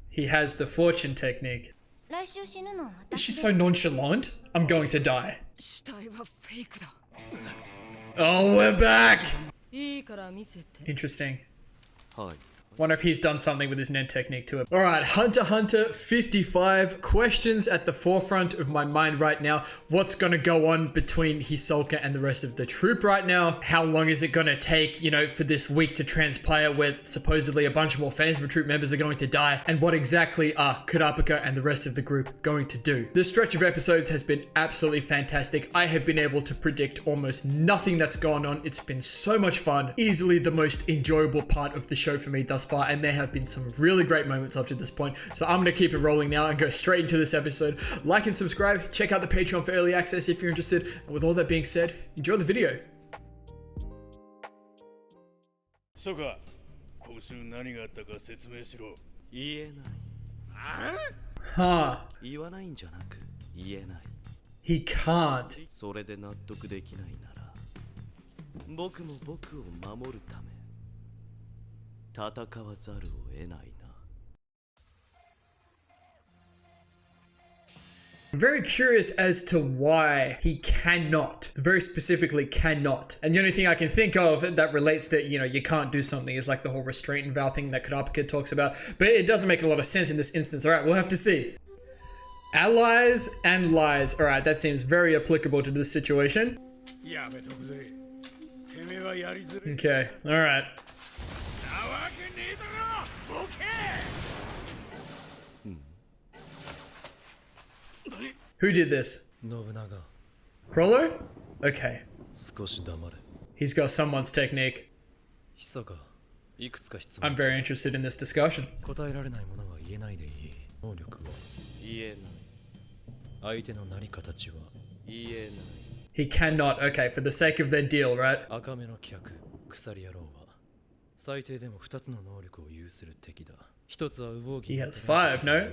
He has the fortune technique. She's so nonchalant. I'm going to die. Oh, we're back! Interesting. Wonder if he's done something with his Nen technique to it. Alright, Hunter x Hunter 55 questions at the forefront of my mind right now. What's gonna go on between Hisoka and the rest of the troop right now? How long is it gonna take, you know, for this week to transpire where supposedly a bunch more Phantom Troop members are going to die? And what exactly are Kurapika and the rest of the group going to do? This stretch of episodes has been absolutely fantastic. I have been able to predict almost nothing that's gone on. It's been so much fun. Easily the most enjoyable part of the show for me thus far, and there have been some really great moments up to this point. So I'm gonna keep it rolling now and go straight into this episode. Like and subscribe, check out the Patreon for early access if you're interested. And with all that being said, enjoy the video. Soka, huh. He can't. 戦わざるを得ないな。I'm very curious as to why he cannot, very specifically cannot. And the only thing I can think of that relates to, you know, you can't do something is like the whole restraint and vow thing that Kurapika talks about. But it doesn't make a lot of sense in this instance. All right, we'll have to see. Allies and lies. All right, that seems very applicable to this situation. Okay, all right. Who did this? Krollo? Okay. He's got someone's technique. I'm very interested in this discussion. He cannot. Okay, for the sake of their deal, right? He has 5, no?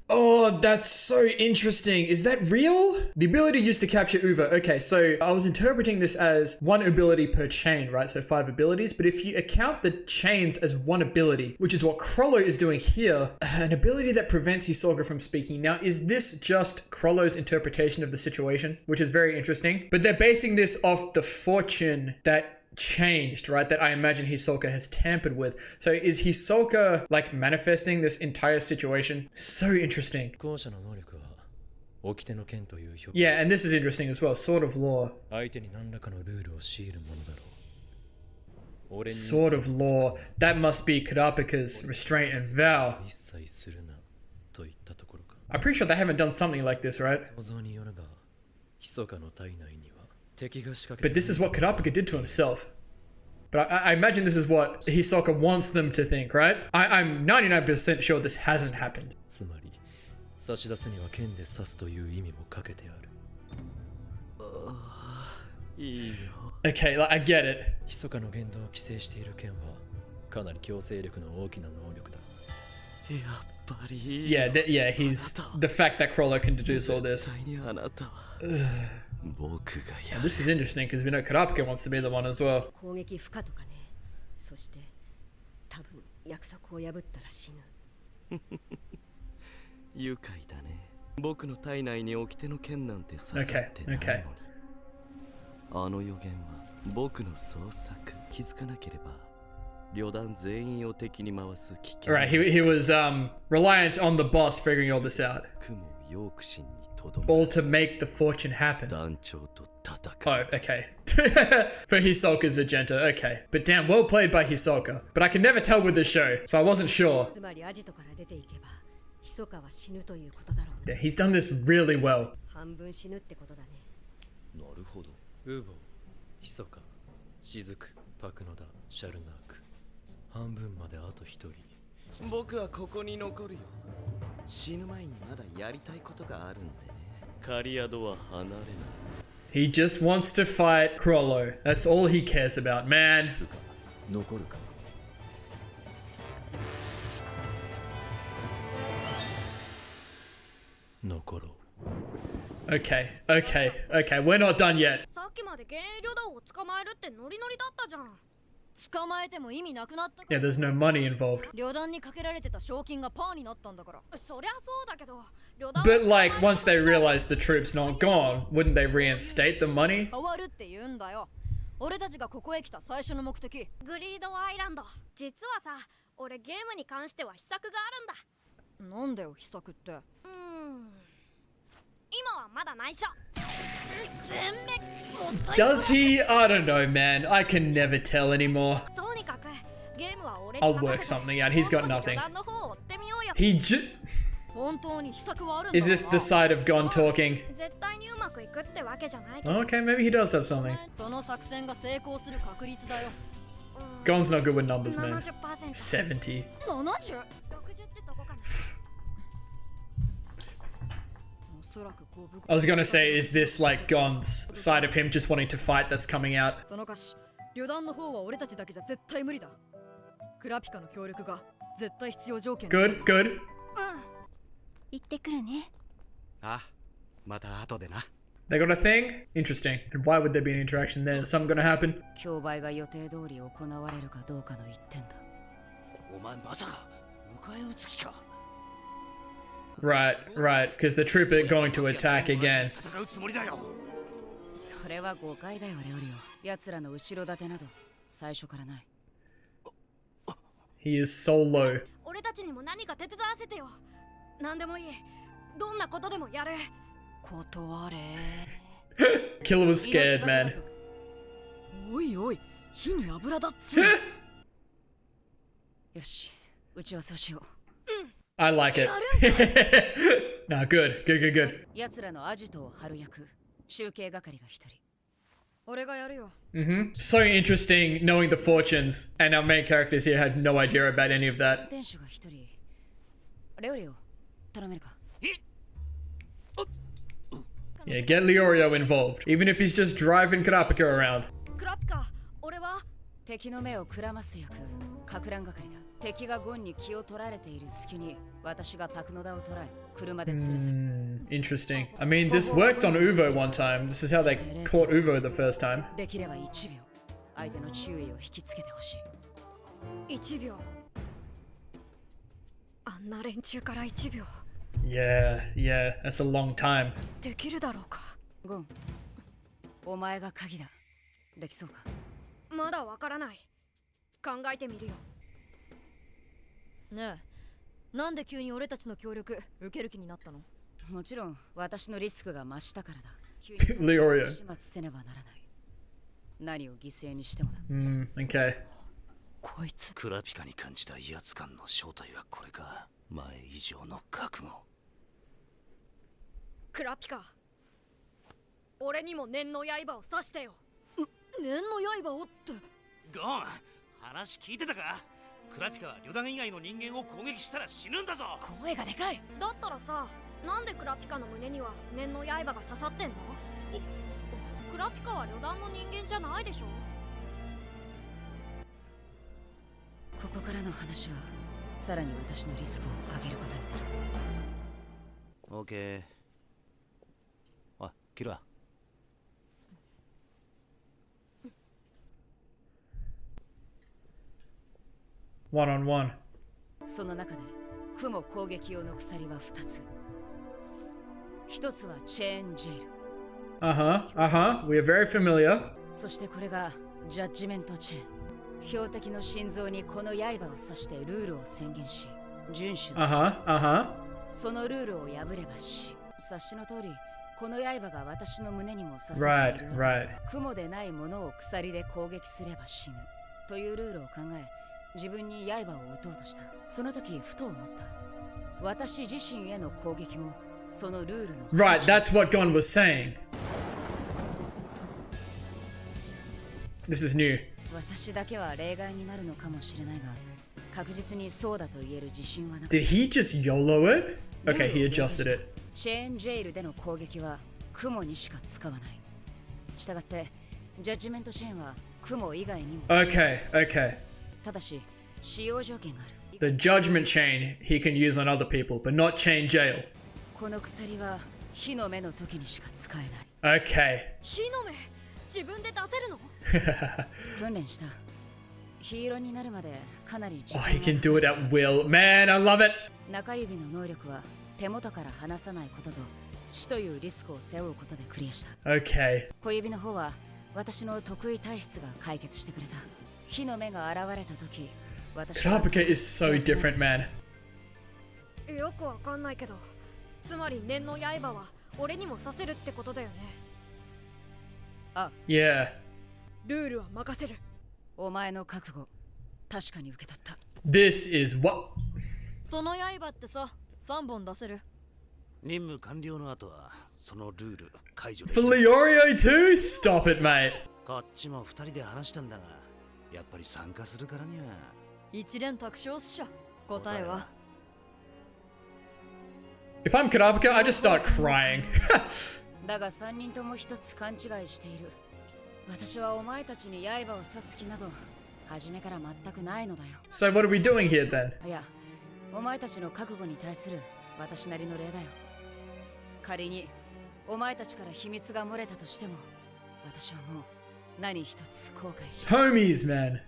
Oh, that's so interesting. Is that real? The ability used to capture Uva. Okay, so I was interpreting this as 1 ability per chain, right? So 5 abilities. But if you account the chains as 1 ability, which is what Krollo is doing here, an ability that prevents Hisoka from speaking. Now, is this just Krollo's interpretation of the situation? Which is very interesting. But they're basing this off the fortune that changed, right? That I imagine Hisoka has tampered with. So is Hisoka like manifesting this entire situation? So interesting. Yeah, and this is interesting as well. Sword of Law. Sword of Law. That must be Kurapika's restraint and vow. I'm pretty sure they haven't done something like this, right? But this is what Kurapika did to himself. But I imagine this is what Hisoka wants them to think, right? I'm 99% sure this hasn't happened. Okay, like, I get it. Yeah, he's the fact that Krollo can deduce all this. And this is interesting because we know Kurapika wants to be the one as well. Okay. Alright, he was reliant on the boss figuring all this out. All to make the fortune happen. Oh, okay. For Hisoka's agenda, okay. But damn, well played by Hisoka. But I can never tell with this show, so I wasn't sure. Yeah, he's done this really well. He just wants to fight Krollo. That's all he cares about, man. Okay. We're not done yet. きまで幻影旅団を捕まえるってノリノリだったじゃん。捕まえても意味なくなった。 Yeah, there's no money involved. 旅団にかけられてた賞金がパーになったんだから。そりゃそうだけど、旅団 But like, once they realize the troop's not gone, wouldn't they reinstate the money? 変わるって言うんだよ。俺たちがここへ来た最初の目的。グリードアイランド。実はさ、俺ゲームに関しては秘策があるんだ。なんだよ秘策って。今はまだ内緒。全滅。 Does he? I don't know, man. I can never tell anymore. とにかくゲームは俺に I'll work something out. He's got nothing. He Is this the side of Gon talking? 絶対にうまくいくってわけじゃないけど。 Okay, maybe he does have something. その作戦が成功する確率だよ。 Gon's not good with numbers, man. 70%。 70? 60ってとこかな。I was gonna say, is this like Gon's side of him just wanting to fight that's coming out? その歌詞、旅団の方は俺たちだけじゃ絶対無理だ。クラピカの協力が絶対必要条件。 Good, good. 行ってくるね。あ、また後でな。 They got a thing? Interesting. And why would there be an interaction there? Is something gonna happen? 競売が予定通り行われるかどうかの一点だ。お前まさか迎え撃つ気か。 Right, right. Because the troop are going to attack again. 戦うつもりだよ。それは誤解だよレオリオ。奴らの後ろ盾など最初からない。 He is so low. 俺たちにも何か手伝わせてよ。何でもいい。どんなことでもやる。断れ。 Killer was scared, man. おいおい、火に油だっつ。よし、打ち合わせをしよう。 I like it. Nah, good, good, good, good. 奴らのアジトを張る役、集計係が一人。俺がやるよ。So interesting knowing the fortunes, and our main characters here had no idea about any of that. 店主が一人。レオリオ、頼めるか。 Yeah, get Leorio involved, even if he's just driving Kurapika around. クラピカ、俺は敵の目をくらます役、かく乱係だ。敵がゴンに気を取られている隙に、私がパクノダを捕らえ、車で連れ去る。Interesting. I mean, this worked on Uvo one time. This is how they caught Uvo the first time. できれば1秒、相手の注意を引きつけてほしい。1秒。あんな連中から1秒。 Yeah, yeah, that's a long time. できるだろうか。ゴン、お前が鍵だ。できそうか。まだわからない。考えてみるよ。ねえ、なんで急に俺たちの協力受ける気になったの？もちろん私のリスクが増したからだ。Leorio. 始末せねばならない。何を犠牲にしてもだ。Okay. こいつ。クラピカに感じた威圧感の正体はこれか。前以上の覚悟。クラピカ、俺にも念の刃を刺してよ。念の刃をって。ゴン、話聞いてたか？クラピカは旅団以外の人間を攻撃したら死ぬんだぞ。声がでかい。だったらさ、なんでクラピカの胸には念の刃が刺さってんの？クラピカは旅団の人間じゃないでしょ。ここからの話はさらに私のリスクを上げることになる。オーケー。あ、キラ。One-on-one. その中で雲攻撃用の鎖は2つ。一つはチェーンジェイル。We are very familiar. そしてこれがジャッジメントチェーン。標的の心臓にこの刃を刺してルールを宣言し、遵守する。そのルールを破れば死。察しの通り、この刃が私の胸にも刺さっている。雲でないものを鎖で攻撃すれば死ぬ。というルールを考え、自分に刃を撃とうとした。その時ふと思った。私自身への攻撃もそのルールの。Right, that's what Gon was saying. This is new. 私だけは例外になるのかもしれないが、確実にそうだと言える自信はなく。Did he just YOLO it? Okay, he adjusted it. チェーンジェイルでの攻撃は雲にしか使わない。したがってジャッジメントチェーンは雲以外にも。Okay. ただし使用条件がある。 The judgment chain he can use on other people, but not chain jail. この鎖は火の目の時にしか使えない。Okay. 火の目、自分で出せるの？訓練した。ヒーローになるまでかなり時 Oh, 間 he can do it at will. Man, I love it. 中指の能力は手元から離さないことと死というリスクを背負うことでクリアした。 Okay. 小指の方は私の得意体質が解決してくれた。火の目が現れた時、私は Kurapika is so different, man. よくわかんないけど、つまり念の刃は俺にもさせるってことだよね。Yeah. ルールは任せる。お前の覚悟、確かに受け取った。 This is what? その刃ってさ、3本出せる。任務完了の後はそのルール解除で For Leorio too? Stop it, mate. こっちも2人で話したんだが、やっぱり参加するからには一連卓勝っしょ。答えは If I'm Kurapika, I just start crying. だが3人とも一つ勘違いしている。私はお前たちに刃を刺す気など初めから全くないのだよ。 So what are we doing here then? いや、お前たちの覚悟に対する私なりの礼だよ。仮にお前たちから秘密が漏れたとしても、私はもう何一つ後悔しない。 Homies, man.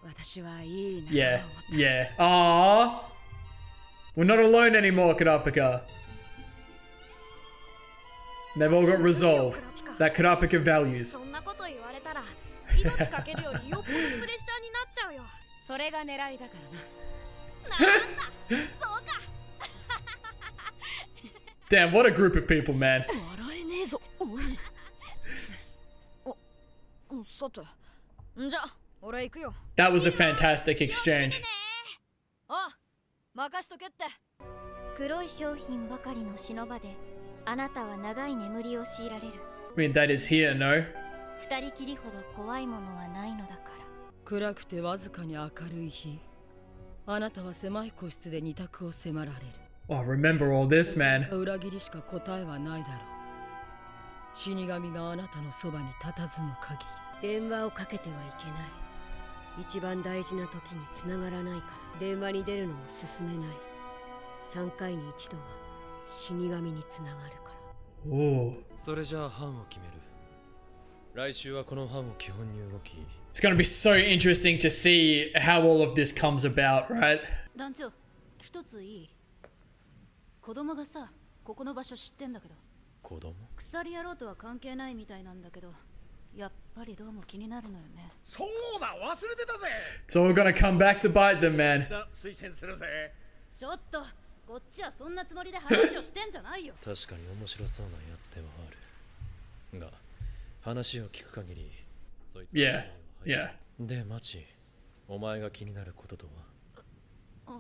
私はいい仲間 Yeah, を持った。 yeah. Aww. We're not alone anymore, Kurapika. They've all got resolve that Kurapika values. そんなこと言われたら命かけるよりよっぽどプレッシャーになっちゃうよ。それが狙いだからな。なんだそうか。 Damn, what a group of people, man. 笑えねえぞおい。さて、じゃあ俺行くよ。 That was a fantastic exchange. あ、任しとけって。黒い商品ばかりの忍ばであなたは長い眠りを強いられる。 I mean, that is here, no? 二人きりほど怖いものはないのだから。暗くてわずかに明るい日、あなたは狭い個室で二択を迫られる。 Oh, remember all this, man. 裏切りしか答えはないだろう。死神があなたのそばに佇む限り。電話をかけてはいけない。一番大事な時に繋がらないから電話に出るのも進めない。3回に一度は死神に繋がるから。 Ooh. それじゃあ班を決める。来週はこの班を基本に動き。 It's gonna be so interesting to see how all of this comes about, right? 団長、一ついい？子供がさ、ここの場所知ってんだけど。子供？鎖野郎とは関係ないみたいなんだけど、やっぱりどうも気になるのよね。そうだ、忘れてたぜ。 It's all gonna come back to bite them, man. 推薦するぜ。ちょっと、こっちはそんなつもりで話をしてんじゃないよ。確かに面白そうなやつではある。が、話を聞く限り、そいつ Yeah, yeah. で、マチ、お前が気になることとは？あ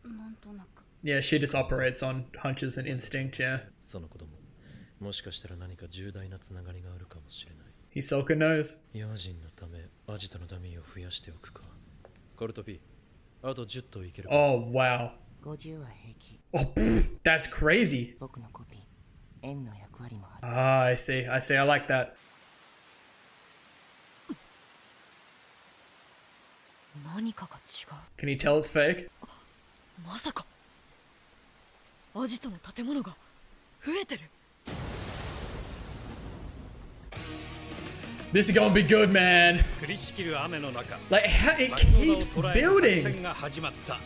あ、なんとなく。 Yeah, she just operates on hunches and instinct, yeah. その子供、もしかしたら何か重大なつながりがあるかもしれない。 Hisoka knows. 用心のため、アジトのダミーを増やしておくか。コルト P、あと10頭いけるか。 Oh, wow. 50は平気。 Oh, pfft, that's crazy. 僕のコピー、円の役割もある。 Ah, I see. I see. I like that. 何かが違う。 Can you tell it's fake? まさかアジトの建物が増えてる。 This is gonna be good, man. 降りしきる雨の中、 Like, how it keeps building. 戦が始まった。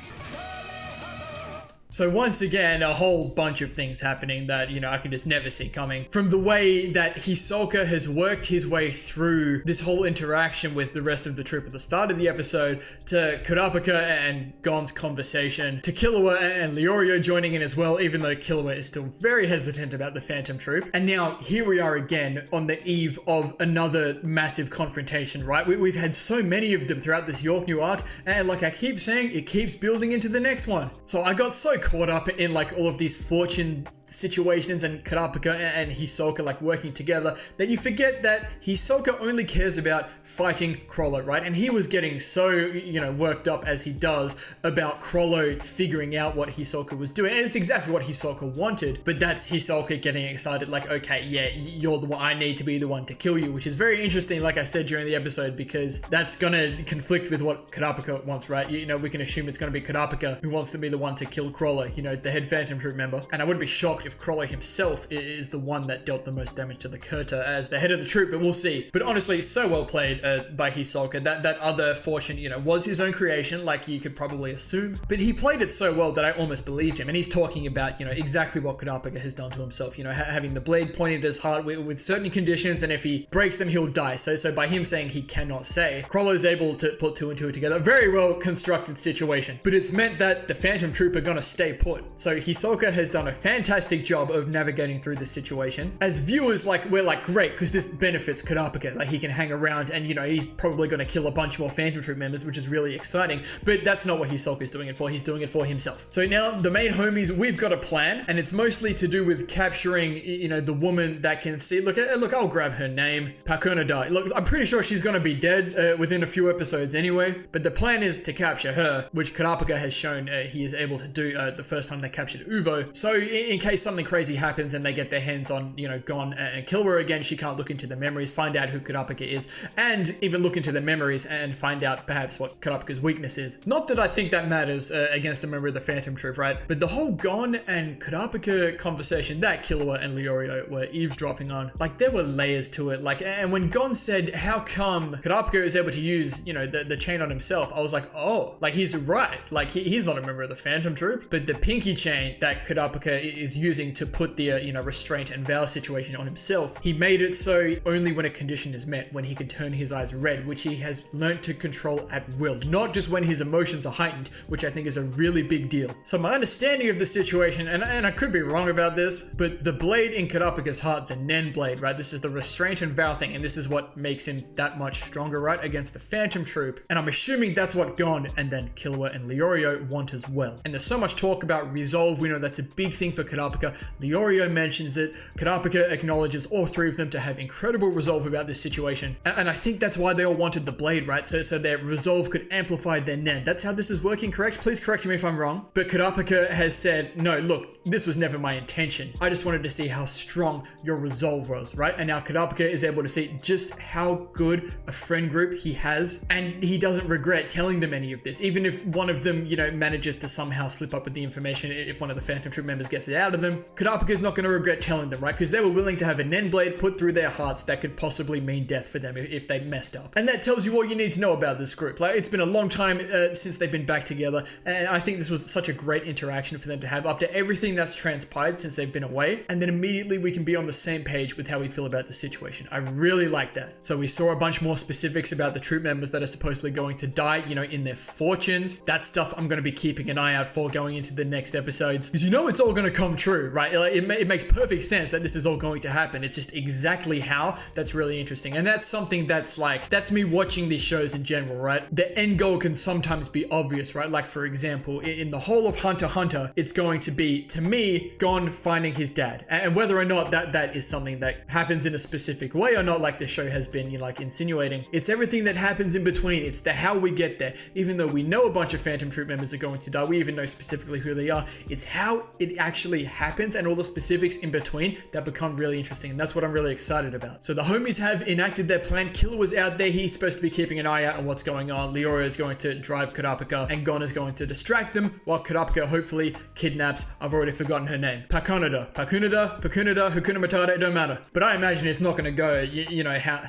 So once again, a whole bunch of things happening that, you know, I can just never see coming. From the way that Hisoka has worked his way through this whole interaction with the rest of the troop at the start of the episode, to Kurapika and Gon's conversation, to Killua and Leorio joining in as well, even though Killua is still very hesitant about the Phantom Troop. And now here we are again on the eve of another massive confrontation, right? We've had so many of them throughout this York New arc, and like I keep saying, it keeps building into the next one. So I got so caught up in like all of these fortune situations and Kurapika and Hisoka like working together that you forget that Hisoka only cares about fighting Crollo, right? And he was getting so, you know, worked up as he does about Crollo figuring out what Hisoka was doing. And it's exactly what Hisoka wanted, but that's Hisoka getting excited like, okay, yeah, you're the one, I need to be the one to kill you, which is very interesting, like I said during the episode, because that's gonna conflict with what Kurapika wants, right? You know, we can assume it's gonna be Kurapika who wants to be the one to kill Crollo, you know, the head Phantom Troop member. And I wouldn't be shocked shocked if Chrollo himself is the one that dealt the most damage to the Kurta as the head of the troop, but we'll see. But honestly, so well played by Hisoka. That other fortune, you know, was his own creation, like you could probably assume. But he played it so well that I almost believed him. And he's talking about, you know, exactly what Kurapika has done to himself. You know, having the blade pointed at his heart with certain conditions, and if he breaks them, he'll die. So by him saying he cannot say, Chrollo's able to put two and two together. Very well constructed situation. But it's meant that the Phantom Troop are gonna stay put. So Hisoka has done a fantastic job of navigating through this situation. As viewers, like, we're like, great, because this benefits Kurapika. Like, he can hang around and, you know, he's probably gonna kill a bunch more Phantom Troop members, which is really exciting. But that's not what Hisoka's doing it for. He's doing it for himself. So now the main homies, we've got a plan, and it's mostly to do with capturing, you know, the woman that can see. Look, I'll grab her name. Pakunada. Look, I'm pretty sure she's gonna be dead within a few episodes anyway, but the plan is to capture her, which Kurapika has shown he is able to do the first time they captured Uvo. So in case something crazy happens and they get their hands on, you know, Gon and kill her again, she can't look into the memories, find out who Kurapika is, and even look into the memories and find out perhaps what Kurapika's weakness is. Not that I think that matters against a member of the Phantom Troop, right? But the whole Gon and Kurapika conversation that Killua and Leorio were eavesdropping on, like, there were layers to it. Like, and when Gon said, how come Kurapika is able to use, you know, the chain on himself, I was like, oh, like, he's right. Like, he's not a member of the Phantom Troop, but the pinky chain that Kurapika is using to put the, you know, restraint and vow situation on himself, he made it so only when a condition is met, when he can turn his eyes red, which he has learned to control at will, not just when his emotions are heightened, which I think is a really big deal. So my understanding of the situation, and I could be wrong about this, but the blade in Kurapika's heart, the Nen blade, right? This is the restraint and vow thing, and this is what makes him that much stronger, right? Against the Phantom Troop. And I'm assuming that's what Gon and then Killua and Leorio want as well. And there's so much talk about resolve. We know that's a big thing for Kurapika. Leorio mentions it. Kurapika acknowledges all three of them to have incredible resolve about this situation. And I think that's why they all wanted the blade, right? So their resolve could amplify their Nen. That's how this is working, correct? Please correct me if I'm wrong. But Kurapika has said, no, look, this was never my intention. I just wanted to see how strong your resolve was, right? And now Kurapika is able to see just how good a friend group he has, and he doesn't regret telling them any of this, even if one of them, you know, manages to somehow slip up with the information. If one of the Phantom Troop members gets it out of them, Kurapika is not going to regret telling them, right? Because they were willing to have a Nen blade put through their hearts that could possibly mean death for them if they messed up. And that tells you all you need to know about this group. Like, it's been a long time since they've been back together, and I think this was such a great interaction for them to have after everything that's transpired since they've been away, and then immediately we can be on the same page with how we feel about the situation. I really like that. So we saw a bunch more specifics about the troop members that are supposedly going to die, you know, in their fortunes. That stuff I'm going to be keeping an eye out for going into the next episodes, because you know it's all going to come true, right? It makes perfect sense that this is all going to happen. It's just exactly how that's really interesting. And that's something that's like, that's me watching these shows in general, right? The end goal can sometimes be obvious, right? Like, for example, in the whole of Hunter x Hunter, it's going to be, to me, Gon finding his dad. And whether or not that is something that happens in a specific way or not, like the show has been, you know, like insinuating, it's everything that happens in between. It's the how we get there. Even though we know a bunch of Phantom Troop members are going to die, we even know specifically who they are. It's how it actually happens and all the specifics in between that become really interesting. And that's what I'm really excited about. So the homies have enacted their plan. Killer was out there. He's supposed to be keeping an eye out on what's going on. Leorio is going to drive Kurapika, and Gon is going to distract them while Kurapika hopefully kidnaps, I've already forgotten her name, Pakunada, Hakuna Matata, it don't matter. But I imagine it's not going to go, you know, how...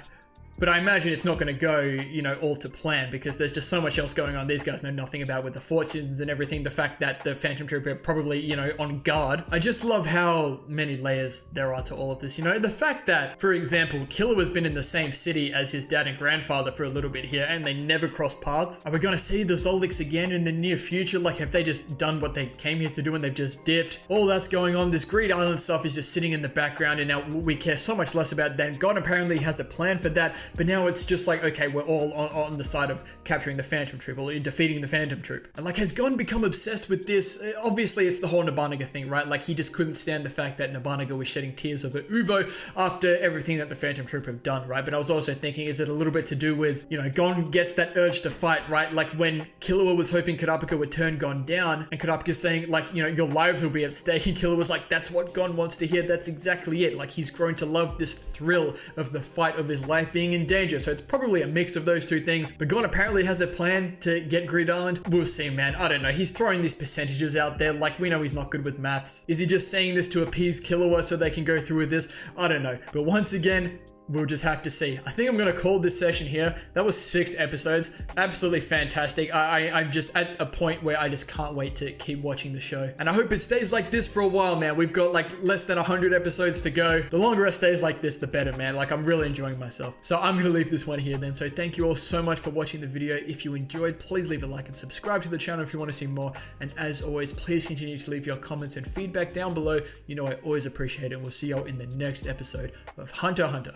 But I imagine it's not going to go, you know, all to plan, because there's just so much else going on these guys know nothing about with the fortunes and everything. The fact that the Phantom Troop are probably, you know, on guard. I just love how many layers there are to all of this. You know, the fact that, for example, Killer has been in the same city as his dad and grandfather for a little bit here, and they never crossed paths. Are we going to see the Zoldycks again in the near future? Like, have they just done what they came here to do and they've just dipped? All that's going on. This Greed Island stuff is just sitting in the background, and now we care so much less about that. And God apparently has a plan for that. But now it's just like, okay, we're all on the side of capturing the Phantom Troop or defeating the Phantom Troop. And like, has Gon become obsessed with this? Obviously, it's the whole Nabanaga thing, right? Like, he just couldn't stand the fact that Nabanaga was shedding tears over Uvo after everything that the Phantom Troop have done, right? But I was also thinking, is it a little bit to do with, you know, Gon gets that urge to fight, right? Like when Killua was hoping Kurapika would turn Gon down, and Kurapika's saying, like, you know, your lives will be at stake, and Killua was like, that's what Gon wants to hear. That's exactly it. Like, he's grown to love this thrill of the fight of his life being in danger. So it's probably a mix of those two things. But Gon apparently has a plan to get Greed Island. We'll see, man. I don't know. He's throwing these percentages out there. Like, we know he's not good with maths. Is he just saying this to appease Killua so they can go through with this? I don't know. But once again, we'll just have to see. I think I'm going to call this session here. That was 6 episodes. Absolutely fantastic. I'm just at a point where I just can't wait to keep watching the show. And I hope it stays like this for a while, man. We've got like less than 100 episodes to go. The longer it stays like this, the better, man. Like, I'm really enjoying myself. So I'm going to leave this one here then. So thank you all so much for watching the video. If you enjoyed, please leave a like and subscribe to the channel if you want to see more. And as always, please continue to leave your comments and feedback down below. You know I always appreciate it. And we'll see y'all in the next episode of Hunter x Hunter.